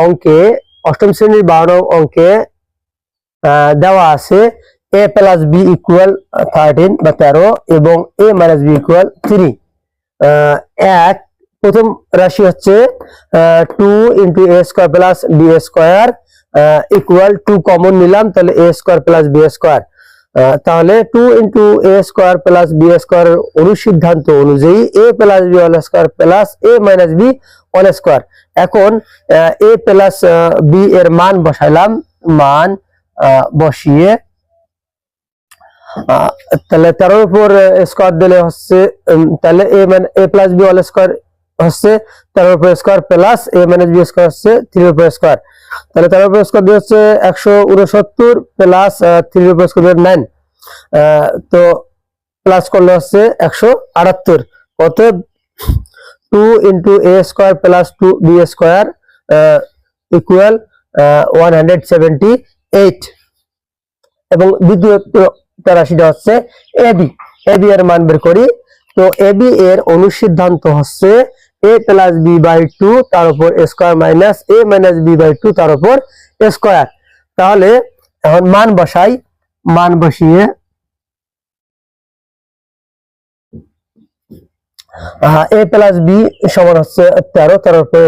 অঙ্কে অষ্টম শ্রেণীর 12 নং অঙ্কে দেওয়া আছে a প্লাস বি ইকুয়াল 13 বা 13 এবং a মাইনাস বি ইকুয়াল 3। এক প্রথম রাশি হচ্ছে 2 into a square plus b square equal 2 common নিলাম, তাহলে a square plus b square. তাহলে 2 into a square plus b square অনুসিদ্ধান্ত অনুযায়ী a plus b whole square plus a minus b whole square. এখন a প্লাস বি এর মান বসাইলাম, মান বসিয়ে তাহলে 13 এর উপর স্কোয়ার দিলে হচ্ছে, তাহলে a plus b whole square হচ্ছে 13 এর উপর square plus a minus b square হচ্ছে 3 এর উপর স্কোয়ার। তাহলে 13 এর উপর স্কোয়ার দিয়ে হচ্ছে 169 প্লাস 3 এর উপর স্কোয়ার 9, তো প্লাস করলে হচ্ছে 178। অতএব 2 into a square plus 2b square equal 178। এবং দ্বিতীয় রাশিটা হচ্ছে এবি এর মান বের করি। তো এবি এর অনুসিদ্ধান্ত হচ্ছে a প্লাস বি বাই 2 তার উপর square minus a minus b by 2 তার উপর স্কোয়ার। তাহলে এখন মান বসাই, মান বসিয়ে a প্লাস বি সমান হচ্ছে 13 তার উপর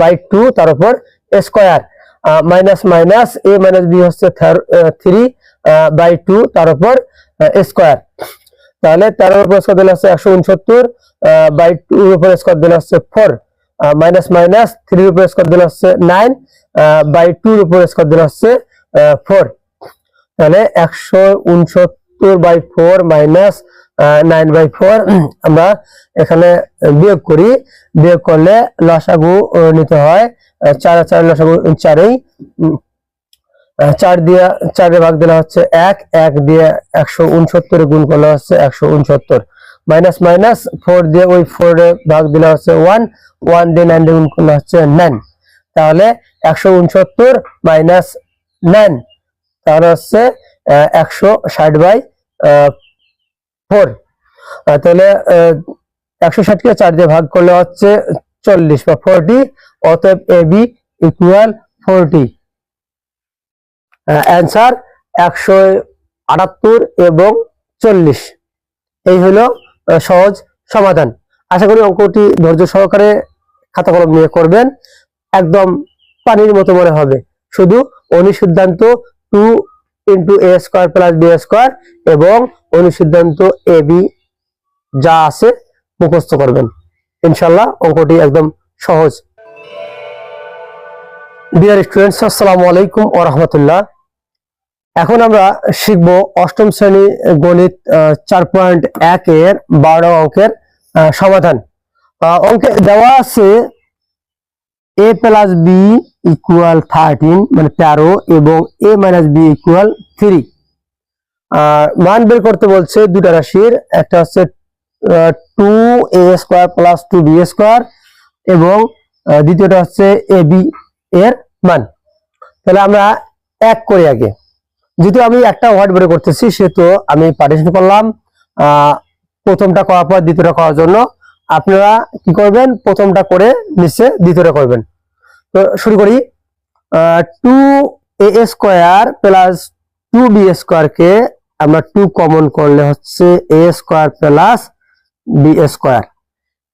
বাই 2 তার উপর square, minus minus a minus b হচ্ছে 3 বাই 2 তার উপর স্কোয়ার। তাহলে 13 এর উপর স্কোয়ার দিলে হচ্ছে 169 বাই 2 এর উপর স্কোয়ার দিলে হচ্ছে 4, মাইনাস মাইনাস 3 এর উপর স্কোয়ার দিলে হচ্ছে 9 বাই 2 এর উপর স্কোয়ার দিলে হচ্ছে 4। তাহলে 169 বাই 4 মাইনাস 9 বাই 4 আমরা এখানে বিয়োগ করি, বিয়োগ করলে লসাগু নিতে হয় 4 আর 4 লসাগু 4, 4 দিয়ে 4 এর ভাগ দিলে হচ্ছে 1, 1 দিয়ে 169 গুণ করলে হচ্ছে 169, মাইনাস মাইনাস 4 দিয়ে ওই 4 এর ভাগ দিলে হচ্ছে 1, 1 দিয়ে 9 গুণ করলে হচ্ছে 9। তাহলে 169 মাইনাস 9 তাহলে হচ্ছে 160 বাই 4। তাহলে 160 কে 4 দিয়ে ভাগ করলে হচ্ছে 40 বা 40। অতএব এবি ইকুয়াল 40। অ্যান্সার 178 এবং 40। এই হলো সহজ সমাধান। আশা করি অঙ্কটি ধৈর্য সহকারে খাতা কলম নিয়ে করবেন, একদম পানির মতো মনে হবে। শুধু অনুসিদ্ধান্ত 2 into a square plus b square এবং অনুসিদ্ধান্ত এবি যা আছে মুখস্থ করবেন, ইনশাল্লাহ অঙ্কটি একদম সহজ। ডিয়ার স্টুডেন্টস, আসসালামু আলাইকুম ওয়া রাহমাতুল্লাহ। এখন আমরা শিখব অষ্টম শ্রেণী গণিত 4.1 এর 12 অঙ্কের সমাধান। অঙ্কে দেওয়া আছে a প্লাস বি ইকুয়াল 13 মানে 13 এবং a মাইনাস বি ইকুয়াল 3। মান বের করতে বলছে দুটা রাশির, একটা হচ্ছে 2a square plus 2b square এবং দ্বিতীয়টা হচ্ছে ab এর মান। তাহলে আমরা এক করি আগে, যেহেতু আমি একটা ওয়ার্ড বের করতেছি সেহেতু আমি পার্টিশন করলাম প্রথমটা করার পর দ্বিতীয়টা করার জন্য। আপনারা কি করবেন, প্রথমটা করে নিচে দ্বিতীয়টা করবেন। তো শুরু করি। 2a square plus 2b square কে আমরা 2 কমন করলে হচ্ছে a square plus b square.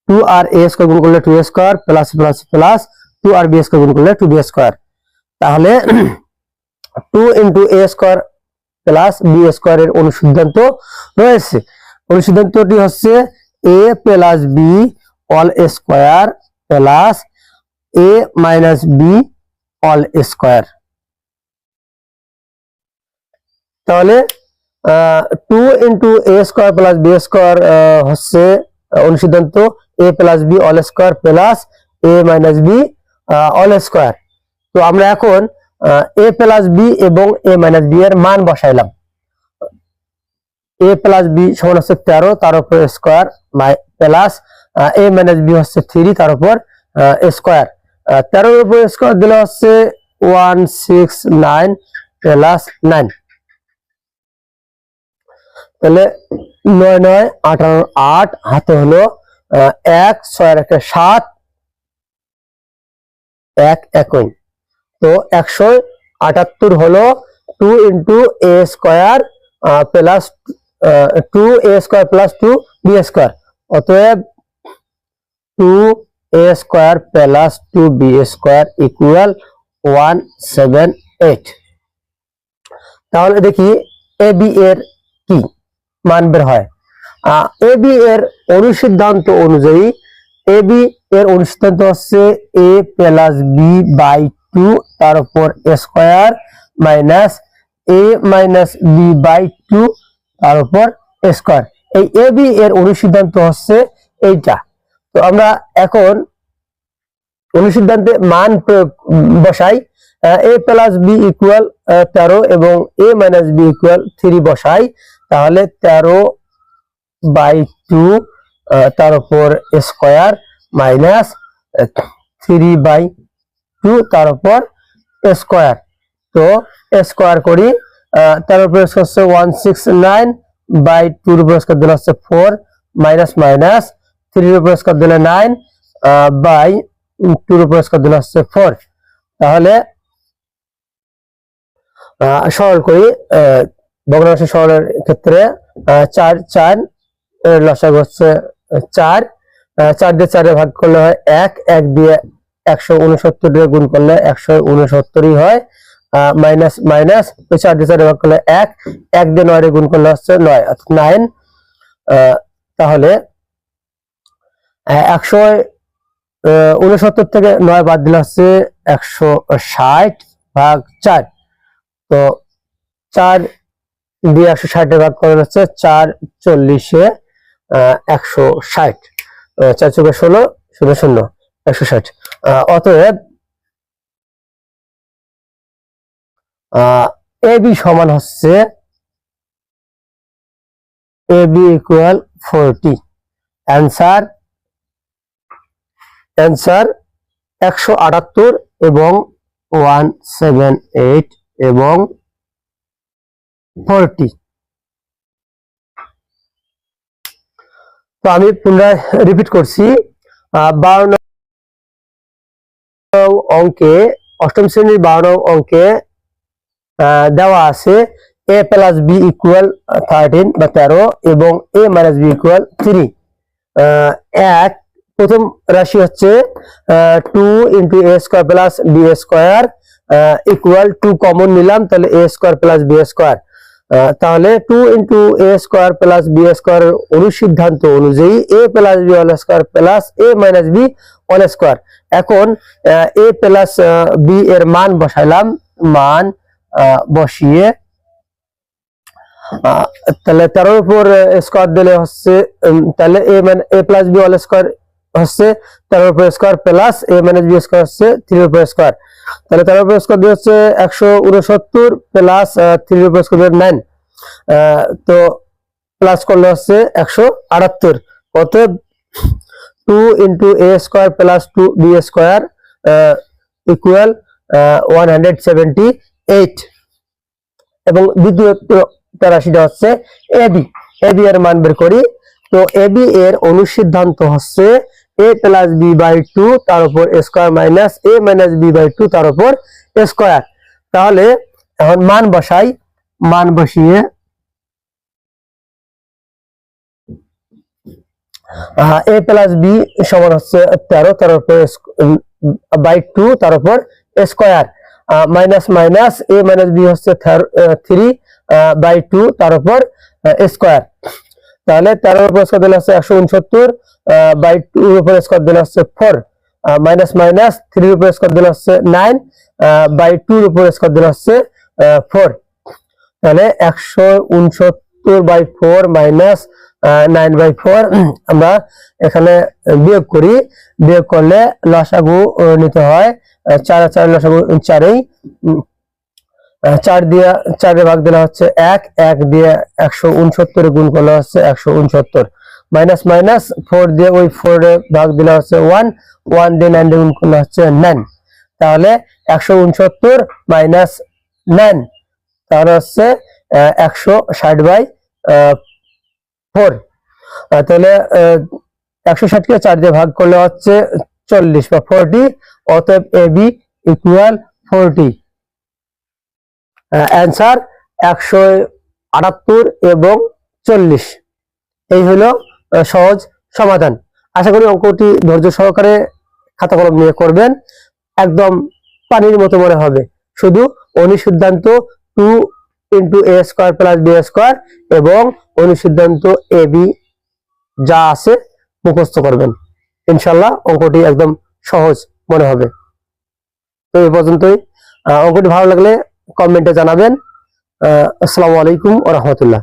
2 আর a স্কোয়ার গুণ করলে 2a square plus plus plus 2 আর b স্কোয়ার গুণ করলে 2b স্কোয়ার। তাহলে 2 into a square plus b square এর অনুসিদ্ধান্ত রয়েছে। অনুসিদ্ধান্তটি হচ্ছে a plus b all square plus a minus b all square. তাহলে 2 into a square plus b square হচ্ছে অনুসিদ্ধান্ত a plus b all square plus a minus b all square. তো আমরা এখন a প্লাস b এবং a minus b এর মান বসাইলাম। a plus b সমান হচ্ছে 13 তার উপর square plus a minus b হচ্ছে 3 তার উপর স্কোয়ার। 13 এর উপর স্কোয়ার দিলে হচ্ছে 169 প্লাস 9। তাহলে 9 9 18 8 হাতে হলো 1 6 আর 1 7 একই। তো 178 হলো 2 into a square plus 2a square plus 2b square. অতএব 2a square plus 2b square equal 178। তাহলে দেখি এ বি এর কি মান বের হয়। এ বি এর অনুসিদ্ধান্ত অনুযায়ী এ বি এর অনুসিদ্ধান্ত হচ্ছে a প্লাস বি বাই 2 তার উপর square minus a minus b by 2 তার উপর স্কোয়ার। এই এ বি এর অনুসিদ্ধান্ত হচ্ছে এইটা। তো আমরা এখন অনুসিদ্ধান্তে মান প্রয়োগ বসাই। a প্লাস বি ইকুয়াল 13 এবং a মাইনাস বি ইকুয়াল 3 বসাই। তাহলে 13 বাই 2 তার উপর স্কোয়ার মাইনাস 3 বাই 2 তার উপর স্কোয়ার। তো স্কোয়ার করি, তার উপর হচ্ছে 169 বাই 2 এর উপর স্কোয়ার দিলে হচ্ছে 4 মাইনাস মাইনাস 3 এর উপর স্কোয়ার দিলে 9 বাই 2 এর উপর স্কোয়ার দিলে হচ্ছে 4। তাহলে সরল করি, ভগ্নাংশ সরলের ক্ষেত্রে 4 4 এর লসাগু হচ্ছে 4, 4 দিয়ে 4 এ ভাগ করলে হয় 1, 1 দিয়ে 169 দিয়ে গুণ করলে 169ই হয়, মাইনাস মাইনাস 4 দিয়ে 4 এ ভাগ করলে 1, 1 দিয়ে 9 এ গুণ করলে হচ্ছে 9 অর্থাৎ 9। তাহলে 169 থেকে 9 বাদ দিলে হচ্ছে 160 ভাগ 4। তো 4 দিয়ে 160 এ ভাগ করলে হচ্ছে 4 40 এ 160, 4 4 16 0 0 160। অতএব এ বি সমান হচ্ছে এ বি ইকুয়াল 40। অ্যান্সার 178 এবং 178 এবং 40। তো আমি পুনরায় রিপিট করছি। 12 নং অঙ্কে, অষ্টম শ্রেণীর 12 নং অঙ্কে দেওয়া আছে a প্লাস বি ইকুয়াল 13 বা 13 এবং a মাইনাস বি ইকুয়াল 3। প্রথম রাশি হচ্ছে 2 into a square plus b square equal 2 common নিলাম, তাহলে a square plus b square. তাহলে 2 into a square plus b square অনুসিদ্ধান্ত অনুযায়ী a plus b whole square plus a minus b whole square. এখন a plus b এর মান বসাইলাম, মান বসিয়ে তাহলে 13 উপর স্কোয়ার দিলে হচ্ছে, তাহলে এ মানে এ প্লাস বি হোল স্কোয়ার হচ্ছে 13 উপর square plus a minus b square হচ্ছে 3 উপর স্কোয়ার। তাহলে 13 উপর স্কোয়ার দিয়ে হচ্ছে 169 প্লাস 3 উপর স্কোয়ার দিয়ে 9, তো প্লাস করলে হচ্ছে 178। অতএব 2 into a square plus 2b square equal 178। এবং দ্বিতীয় রাশিটা হচ্ছে এবি। এবি এর মান বের করি। তো এবি এর অনুসিদ্ধান্ত হচ্ছে a প্লাস বি বাই 2 তার উপর square minus a minus b by 2 তার উপর স্কোয়ার। তাহলে এখন মান বসাই, মান বসিয়ে a প্লাস বি সমান হচ্ছে 13, তার উপর বাই 2 তার উপর square, minus minus a minus b হচ্ছে 3 বাই 2 তার উপর স্কোয়ার। তাহলে 13 উপর স্কোয়ার দিলে হচ্ছে 169 বাই 2 উপর স্কোয়ার দিলে হচ্ছে 4, মাইনাস মাইনাস 3 উপর স্কোয়ার দিলে হচ্ছে 9 বাই 2 উপর স্কোয়ার দিলে হচ্ছে 4। তাহলে 169 বাই 4 মাইনাস 9 বাই 4 আমরা এখানে বিয়োগ করি। বিয়োগ করলে লসাগু নিতে হয়, 4 4 লসাগু 4ই, 4 দিয়ে 4 এ ভাগ দিলে হচ্ছে 1, 1 দিয়ে 169 গুণ করলে হচ্ছে 169, মাইনাস মাইনাস 4 দিয়ে ওই 4 এ ভাগ দিলে হচ্ছে 1, 1 দিয়ে 9 গুণ করলে হচ্ছে 9। তাহলে 169 মাইনাস 9 তাহলে হচ্ছে 160 বাই 4। তাহলে 160 কে 4 দিয়ে ভাগ করলে হচ্ছে 40 বা 40, অতএব এবি ইকুয়াল 40। অ্যান্সার 178 এবং 40। এই হলো সহজ সমাধান। আশা করি অঙ্কটি ধৈর্য সহকারে খাতা কলম নিয়ে করবেন, একদম পানির মতো মনে হবে। শুধু অনুসিদ্ধান্ত 2 × a² + b² এবং অনুসিদ্ধান্ত ab যা আছে মুখস্থ করবেন, ইনশাল্লাহ অঙ্কটি একদম সহজ মনে হবে। তো এই পর্যন্তই। অঙ্কটি ভালো লাগলে কমেন্টে জানাবেন। আসসালামু আলাইকুম ওয়া রাহমাতুল্লাহ।